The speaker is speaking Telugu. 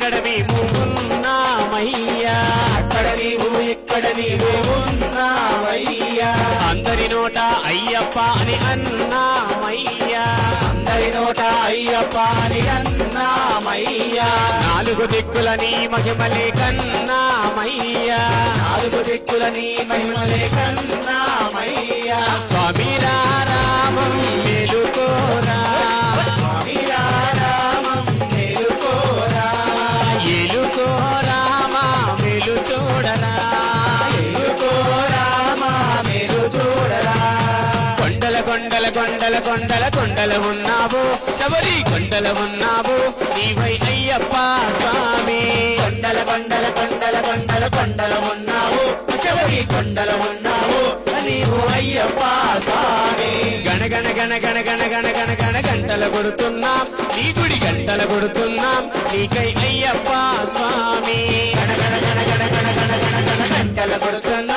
ఇక్కడ మేము ఉన్నామయ్యా, అక్కడ నీవు ఇక్కడ నీవు ఉన్నావయ్యా, అందరి నోట అయ్యప్ప అని అన్నామయ్యా, అందరి నోట అయ్యప్ప అని అన్నామయ్యా, నాలుగు దిక్కుల నీ మహిమలే కన్నామయ్యా, నాలుగు దిక్కుల నీ మహిమలే కన్నామయ్యా, స్వామి రామం మేలుకోరా, స్వామి రామం మేలుకోరా, ఏలుకో రామా మేలు చూడరా, మేలుకో రామా మేలు చూడరా, కొండల కొండల కొండల కొండల కొండల ఉన్నావు, శబరి కొండల ఉన్నావు నీవై అయ్యప్ప స్వామి, కొండల కొండల కొండల కొండల కొండల ఉన్నావు, శబరి కొండల ఉన్నావు నీవు అయ్యప్ప స్వామి, గణగణ గణ గణ గణ గణ గణ గణ గంటల కొడుతున్నాం, నీ గుడి గంటల కొడుతున్నాం నీకై అయ్యప్ప స్వామి, గణ గణ గణ గణ గణ గణ గణ గణ గంటల కొడుతున్నా